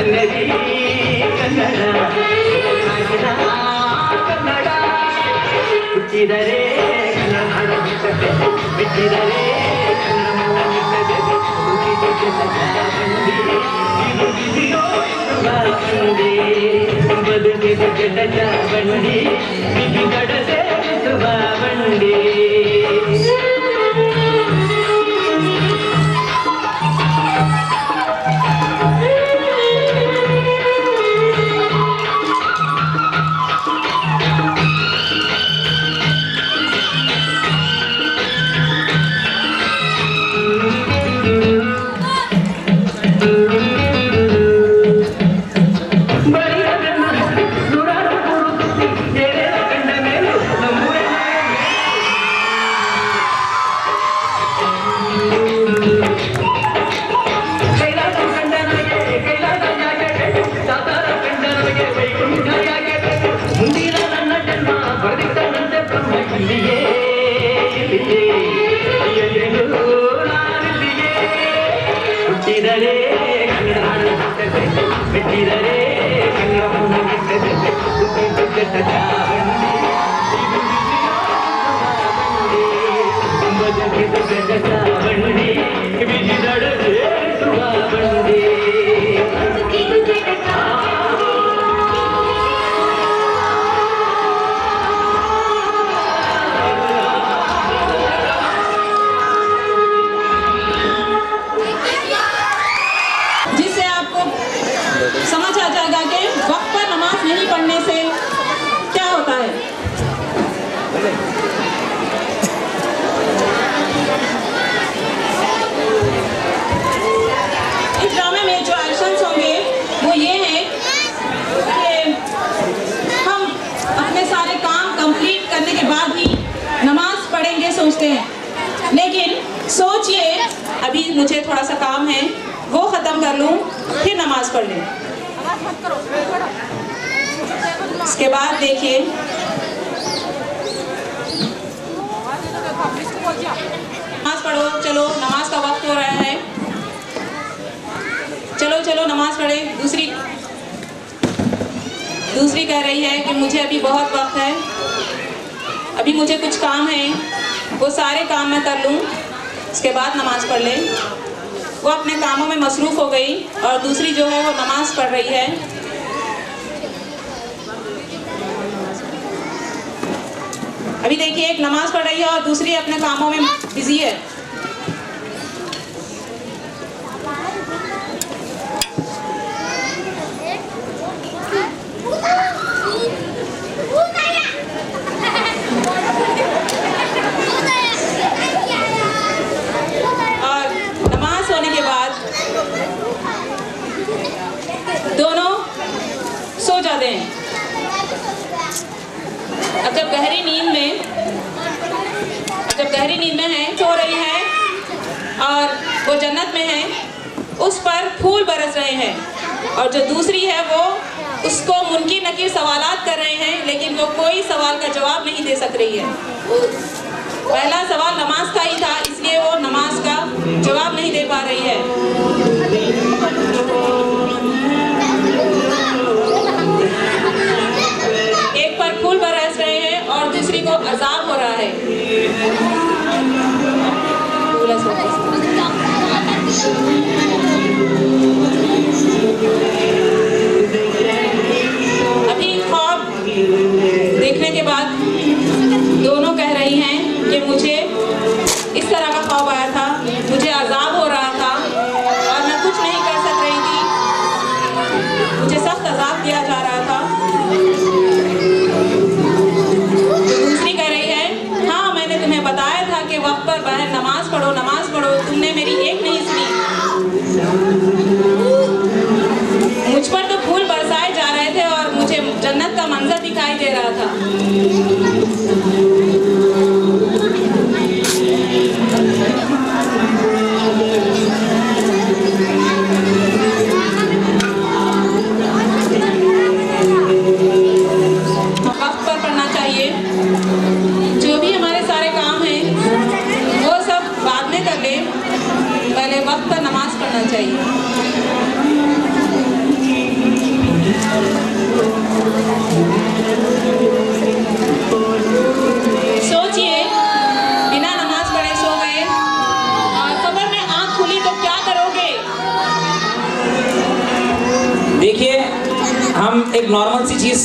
ಅನ್ನದಿ ಕನ್ನಡ ಕನ್ನಡ ಹುಟ್ಟಿದರೆ ಕನ್ನಡ ಬಿಟ್ಟಿದರೆ ಬದುಕಿದ ಜಟಕ ಬಂಡಿ ಬಿಗಿ ಕಡದೆ ಬಂಡಿ ಬಿಟ್ಟಿದರೆ ಬಿಟ್ಟಿದರೆ ಬಂಡಿ ಬಿಜಿದಡದೆ ಬಂಡಿ समझ आ जाएगा कि वक्त पर नमाज नहीं पढ़ने से क्या होता है। इस ड्रामे में जो एक्शंस होंगे वो ये हैं कि हम अपने सारे काम कंप्लीट करने के बाद ही नमाज पढ़ेंगे सोचते हैं, लेकिन सोचिए अभी मुझे थोड़ा सा काम है वो ख़त्म कर लूँ फिर नमाज पढ़ लें। इसके बाद देखिए नमाज पढ़ो, चलो नमाज का वक्त हो रहा है, चलो चलो नमाज पढ़े। दूसरी कह रही है कि मुझे अभी बहुत वक्त है, अभी मुझे कुछ काम है वो सारे काम मैं कर लूँ इसके बाद नमाज पढ़ ले। वो अपने कामों में मसरूफ़ हो गई और दूसरी जो है वो नमाज पढ़ रही है। अभी देखिए एक नमाज पढ़ रही है और दूसरी अपने कामों में बिजी है। दोनों सो जाते हैं। अब जब गहरी नींद में है, सो रही है और वो जन्नत में है, उस पर फूल बरस रहे हैं और जो दूसरी है वो उसको मुनकिर नकीर सवालात कर रहे हैं, लेकिन वो कोई सवाल का जवाब नहीं दे सक रही है। पहला सवाल नमाज का ही था, इसलिए वो नमाज का जवाब नहीं दे पा रही है। एक पर फूल बरस रहे हैं और दूसरी को अजाब हो रहा है। अभी ख्वाब देखने के बाद दोनों कह रही हैं कि मुझे इस तरह का ख्वाब आया था, मुझे अजाब हो रहा था और मैं कुछ नहीं कर सक रही थी, मुझे सख्त अजाब दिया जा रहा था। दूसरी कह रही है हाँ मैंने तुम्हें बताया था कि वक्त पर बाहर नमाज पढ़ो, तुमने मेरी एक नहीं सुनी। मुझ पर तो फूल बरसाए जा रहे थे और मुझे जन्नत का मंजर दिखाई दे रहा था। हम एक नॉर्मल सी चीज़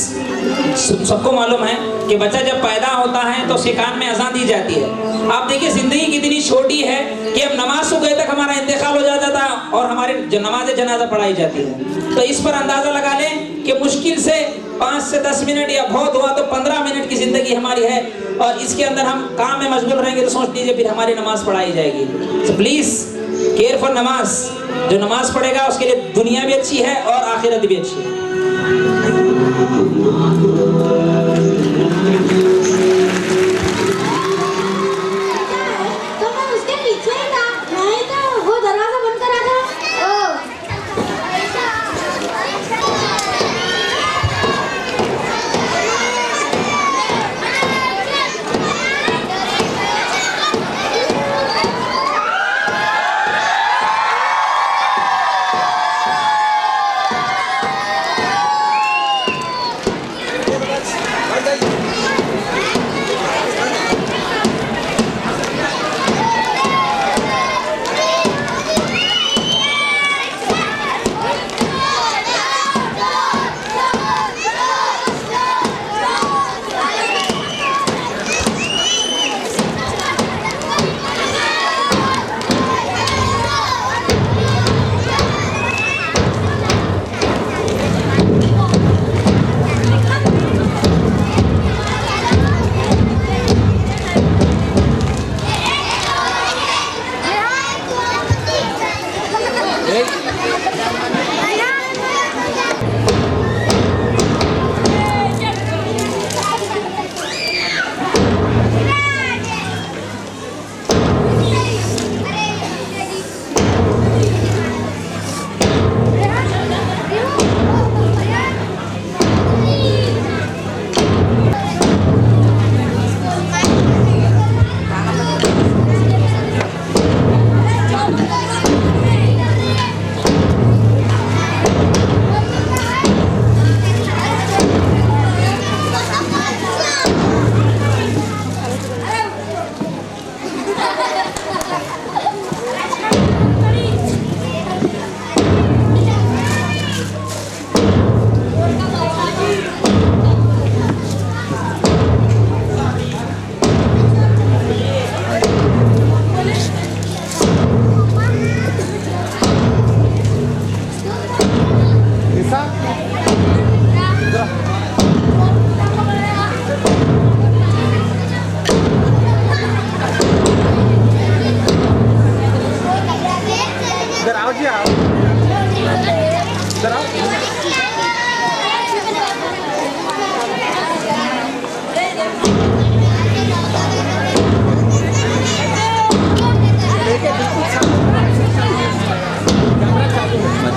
सबको मालूम है कि बच्चा जब पैदा होता है तो उसके कान में अज़ान दी जाती है। आप देखिए ज़िंदगी कितनी छोटी है कि अब नमाज सुबह तक हमारा इंतकाल हो जाता था और हमारी नमाज जनाजा पढ़ाई जाती है। तो इस पर अंदाज़ा लगा लें कि मुश्किल से 5 से 10 मिनट या बहुत हुआ तो 15 मिनट की ज़िंदगी हमारी है और इसके अंदर हम काम में मशगूल रहेंगे तो सोच लीजिए फिर हमारी नमाज पढ़ाई जाएगी। तो प्लीज़ केयर फॉर नमाज। जो नमाज पढ़ेगा उसके लिए दुनिया भी अच्छी है और आखिरत भी अच्छी है। तो मैं उसके पीछे ही था, नहीं तो वो दरवाजा बंद करा था।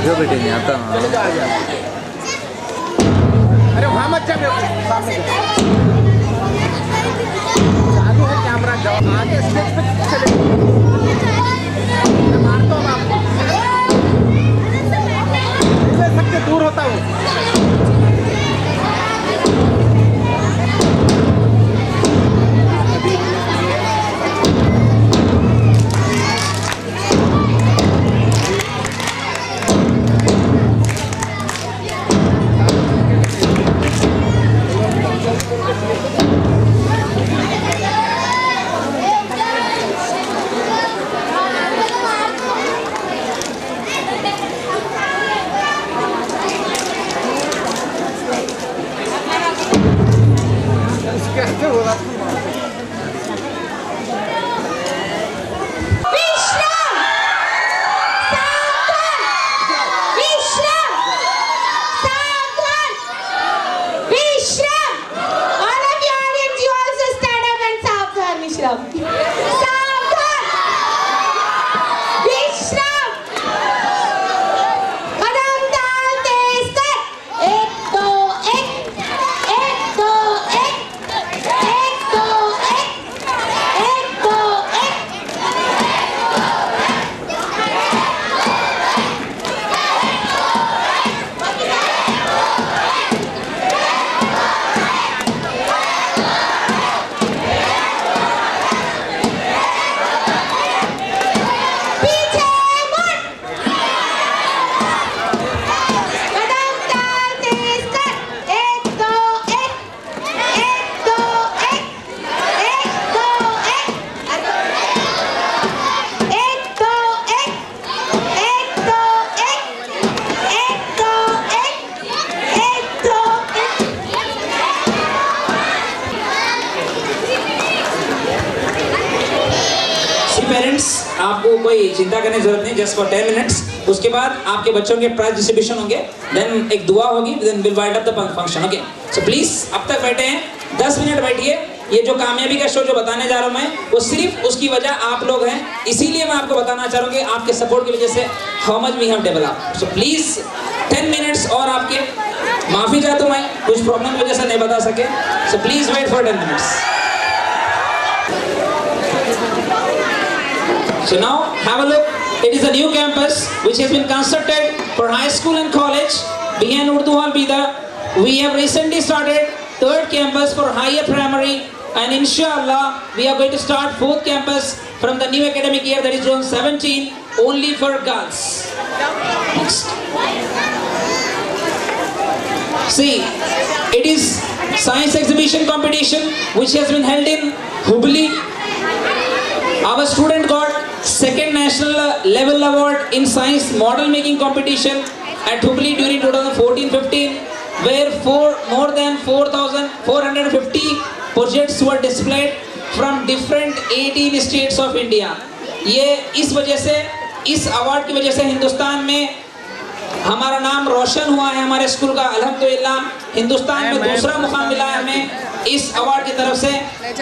जो बेटे नहीं आता ना। अरे वहाँ मत जा, सामने चालू है कैमरा, जाओ आगे स्टेज पे चले। मैं मारता हूँ आपको, ले सकते, दूर होता हूँ। कैसे होगा? पेरेंट्स, आपको कोई चिंता करने की जरूरत नहीं, जस्ट फॉर 10 मिनट्स। उसके बाद आपके बच्चों के प्राइज डिस्ट्रीब्यूशन होंगे, देन एक दुआ होगी, then will wind up the function. Okay, so please अब तक बैठे हैं, 10 मिनट बैठिए। ये जो कामयाबी का शो जो बताने जा रहा हूँ मैं, वो सिर्फ उसकी वजह आप लोग हैं, इसीलिए मैं आपको बताना चाह रहा हूँ कि आपके सपोर्ट की वजह से how much we have developed. So please 10 minutes और आपके, माफी चाहता हूँ मैं कुछ प्रॉब्लम की वजह से नहीं बता सके, so please wait for 10 minutes. So now have a look. It is a new campus which has been constructed for high school and college. Behind Urdu Hall Bidar, we have recently started third campus for higher primary, and inshallah we are going to start fourth campus from the new academic year, that is 2017, only for girls. Next. See, it is science exhibition competition which has been held in Hubli. Our student got second national level award in science model making competition at Hubli during 2014-15, where more than 4,450 projects were displayed from different 18 states of India. ये इस वजह से, इस award की वजह से हिंदुस्तान में हमारा नाम रोशन हुआ है, हमारे स्कूल का अल्हम्दुलिल्लाह। हिंदुस्तान में दूसरा मुकाम मिला है हमें इस अवार्ड की तरफ से,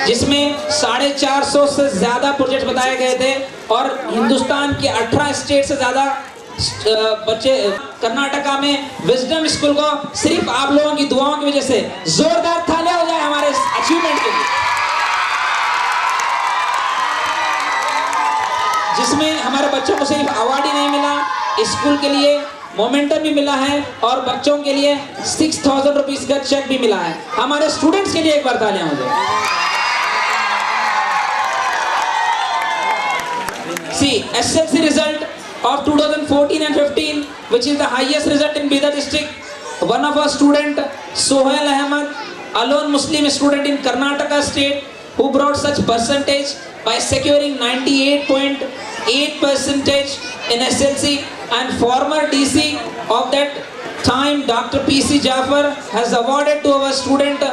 जिसमें 450 से ज़्यादा प्रोजेक्ट बताए गए थे और हिंदुस्तान के 18 स्टेट से ज़्यादा बच्चे। कर्नाटका में विजडम स्कूल को सिर्फ आप लोगों की दुआओं की वजह से जोरदार तालियां हो जाए हमारे अचीवमेंट के लिए, जिसमें हमारे बच्चों को सिर्फ अवार्ड ही नहीं मिला, स्कूल के लिए मोमेंटम भी मिला है और बच्चों के लिए 6,000 रुपीस का चेक भी मिला है। हमारे स्टूडेंट्स के लिए एक बार तालियां हो जाए। See, SSLC result of 2014 and 15, which is the highest result in Bidar district. One of our student, Sohail Ahmed, alone Muslim student in Karnataka state, who brought such percentage by securing 98.8% in SLC, and former DC of that time, Dr. PC Jafar, has awarded to our student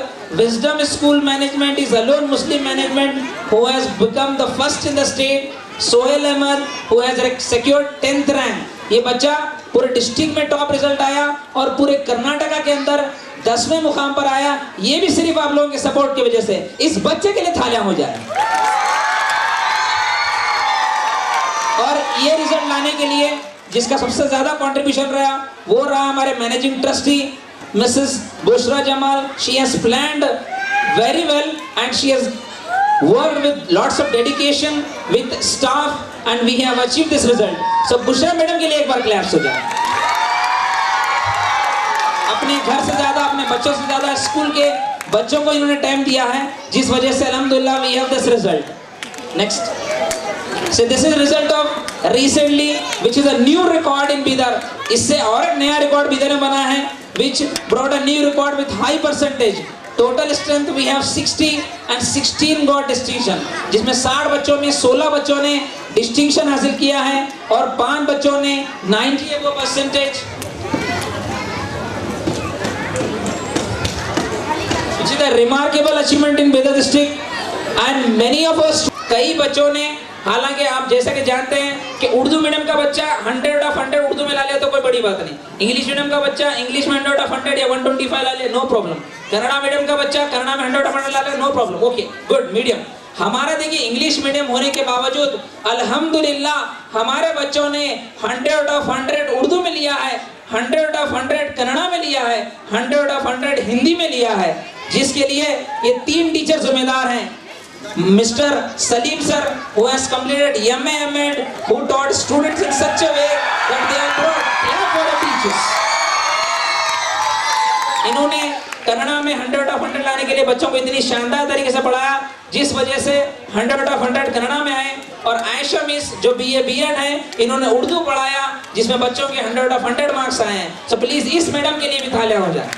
Wisdom School Management is alone Muslim management, who has become the first in the state. Sohail Ahmed, who has secured 10th rank. ये बच्चा पूरे district में top result आया और पूरे कर्नाटका के अंदर 10वें मुकाम पर आया। ये भी सिर्फ आप लोगों के सपोर्ट की वजह से। इस बच्चे के लिए तालियां हो जाए। और ये रिजल्ट लाने के लिए जिसका सबसे ज्यादा कंट्रीब्यूशन रहा वो रहा हमारे managing trustee Mrs Bushra Jamal. She has planned very well and she has worked with lots of dedication with staff, and we have achieved this result. So Bushra madam के लिए एक बार क्लैप्स हो जाए। अपने घर से ज्यादा, अपने बच्चों से ज्यादा स्कूल के बच्चों को इन्होंने टाइम दिया है, जिस वजह से अल्हम्दुलिल्लाह we have this result. Next. So this is result of recently, which is a new record in Bidar. इससे और एक नया रिकॉर्ड बीदर में बना है, which brought a new record with high percentage. Total strength we have 60 and 16 got distinction, जिसमें 60 बच्चों में 16 बच्चों ने डिस्टिंक्शन हासिल किया है और 5 बच्चों ने 90 above percentage, which is a remarkable achievement in Bidar district. And many of us, कई बच्चों ने, हालांकि आप जैसा कि जानते हैं कि उर्दू मीडियम का बच्चा 100 ऑफ 100 उर्दू में ला ले तो कोई बड़ी बात नहीं, इंग्लिश मीडियम का बच्चा इंग्लिश में 100 ऑफ 100 या 125 ला ले, नो प्रॉब्लम। कन्नड़ा मीडियम का बच्चा कन्नड़ा में 100 ऑफ 100 ला ले, no problem, okay good. Medium हमारा देखिए इंग्लिश मीडियम होने के बावजूद अल्हम्दुलिल्लाह हमारे बच्चों ने 100 ऑफ 100 उर्दू में लिया है, 100 ऑफ 100 कन्नड़ा में लिया है, 100 ऑफ 100 हिंदी में लिया है, जिसके लिए ये 3 टीचर जिम्मेदार हैं। Mr. Salim sir, who has completed MA M.Ed, who taught students in such a way that they are brought clap for the teachers. इन्होंने कन्नड़ा में 100 ऑफ 100 लाने के लिए बच्चों को इतनी शानदार तरीके से पढ़ाया, जिस वजह से 100 ऑफ 100 कन्नड़ा में आए। और आयशा मिस जो BA B.Ed है, इन्होंने उर्दू पढ़ाया, जिसमें बच्चों के 100 ऑफ 100 मार्क्स आए हैं। सो प्लीज इस मैडम के लिए भी तालियां हो जाए।